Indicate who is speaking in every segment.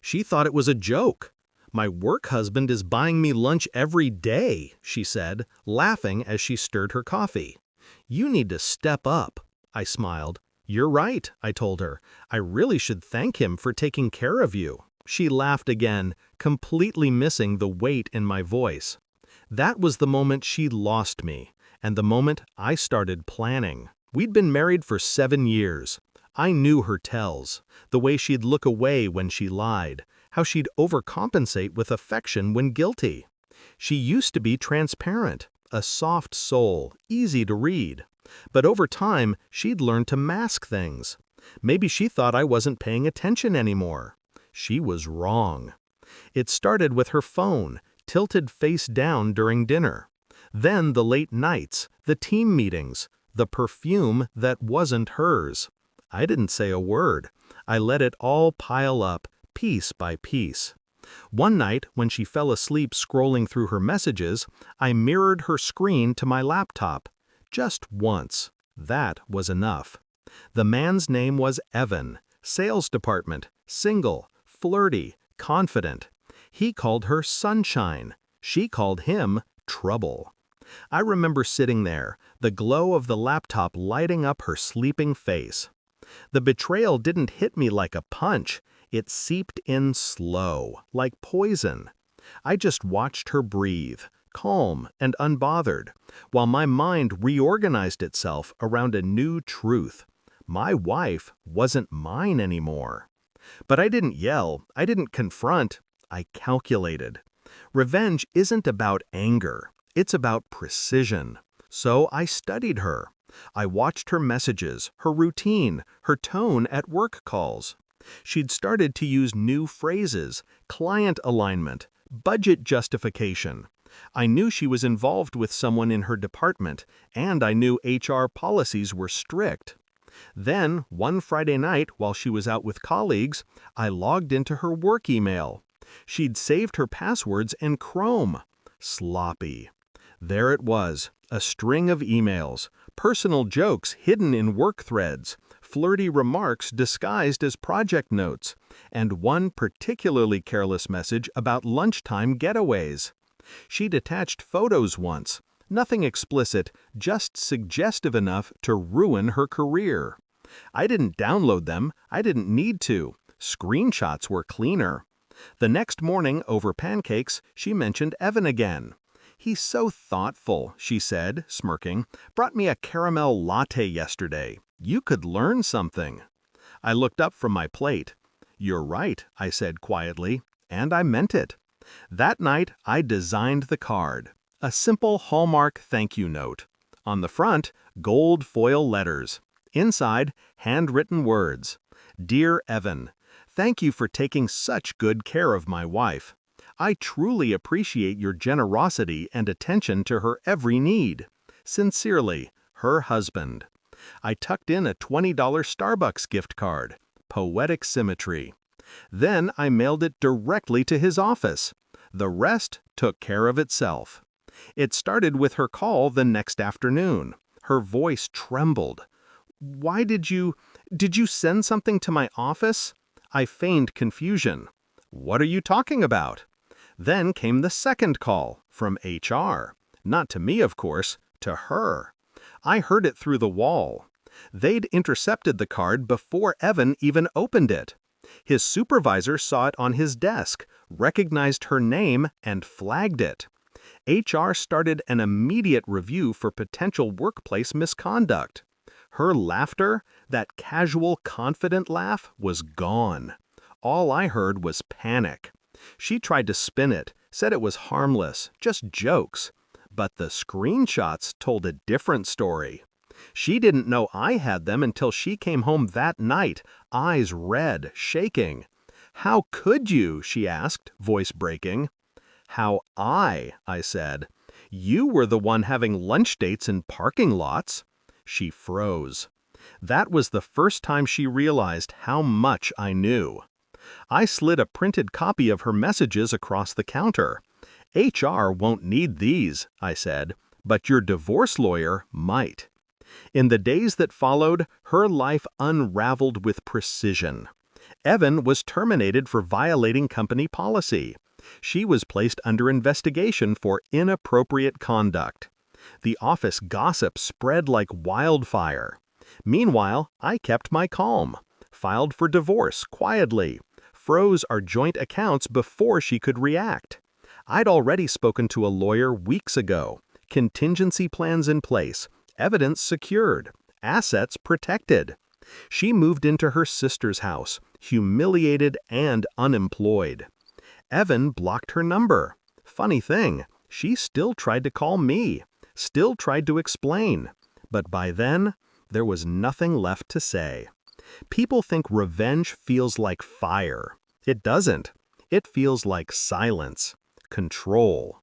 Speaker 1: She thought it was a joke. "My work husband is buying me lunch every day," she said, laughing as she stirred her coffee. "You need to step up." I smiled. "You're right," I told her. "I really should thank him for taking care of you." She laughed again, completely missing the weight in my voice. That was the moment she lost me, and the moment I started planning. We'd been married for 7 years. I knew her tells, the way she'd look away when she lied, how she'd overcompensate with affection when guilty. She used to be transparent, a soft soul, easy to read. But over time, she'd learned to mask things. Maybe she thought I wasn't paying attention anymore. She was wrong. It started with her phone, tilted face down during dinner. Then the late nights, the team meetings, the perfume that wasn't hers. I didn't say a word. I let it all pile up, piece by piece. One night, when she fell asleep scrolling through her messages, I mirrored her screen to my laptop. Just once. That was enough. The man's name was Evan, sales department, single, flirty, confident. He called her Sunshine. She called him Trouble. I remember sitting there, the glow of the laptop lighting up her sleeping face. The betrayal didn't hit me like a punch. It seeped in slow, like poison. I just watched her breathe, calm and unbothered, while my mind reorganized itself around a new truth. My wife wasn't mine anymore. But I didn't yell, I didn't confront, I calculated. Revenge isn't about anger, it's about precision. So I studied her. I watched her messages, her routine, her tone at work calls. She'd started to use new phrases, client alignment, budget justification. I knew she was involved with someone in her department, and I knew HR policies were strict. Then, one Friday night while she was out with colleagues, I logged into her work email. She'd saved her passwords in Chrome. Sloppy. There it was, a string of emails, personal jokes hidden in work threads, flirty remarks disguised as project notes, and one particularly careless message about lunchtime getaways. She'd attached photos once, nothing explicit, just suggestive enough to ruin her career. I didn't download them, I didn't need to. Screenshots were cleaner. The next morning, over pancakes, she mentioned Evan again. "He's so thoughtful," she said, smirking. "Brought me a caramel latte yesterday. You could learn something." I looked up from my plate. "You're right," I said quietly, and I meant it. That night, I designed the card. A simple Hallmark thank you note. On the front, gold foil letters. Inside, handwritten words. "Dear Evan, thank you for taking such good care of my wife. I truly appreciate your generosity and attention to her every need. Sincerely, her husband." I tucked in a $20 Starbucks gift card. Poetic symmetry. Then I mailed it directly to his office. The rest took care of itself. It started with her call the next afternoon. Her voice trembled. "Why did you send something to my office?" I feigned confusion. "What are you talking about?" Then came the second call, from HR. Not to me, of course, to her. I heard it through the wall. They'd intercepted the card before Evan even opened it. His supervisor saw it on his desk, recognized her name, and flagged it. HR started an immediate review for potential workplace misconduct. Her laughter, that casual, confident laugh, was gone. All I heard was panic. She tried to spin it, said it was harmless, just jokes. But the screenshots told a different story. She didn't know I had them until she came home that night, eyes red, shaking. "How could you?" she asked, voice breaking. "How I said. "You were the one having lunch dates in parking lots." She froze. That was the first time she realized how much I knew. I slid a printed copy of her messages across the counter. "HR won't need these," I said, "but your divorce lawyer might." In the days that followed, her life unraveled with precision. Evan was terminated for violating company policy. She was placed under investigation for inappropriate conduct. The office gossip spread like wildfire. Meanwhile, I kept my calm, filed for divorce quietly, froze our joint accounts before she could react. I'd already spoken to a lawyer weeks ago. Contingency plans in place, evidence secured, assets protected. She moved into her sister's house, humiliated and unemployed. Evan blocked her number. Funny thing, she still tried to call me, still tried to explain. But by then, there was nothing left to say. People think revenge feels like fire. It doesn't. It feels like silence, control.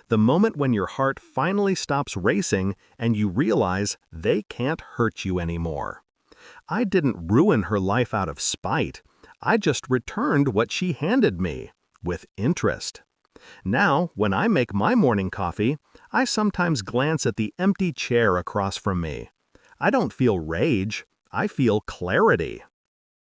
Speaker 1: The moment when your heart finally stops racing and you realize they can't hurt you anymore. I didn't ruin her life out of spite. I just returned what she handed me, with interest. Now, when I make my morning coffee, I sometimes glance at the empty chair across from me. I don't feel rage, I feel clarity.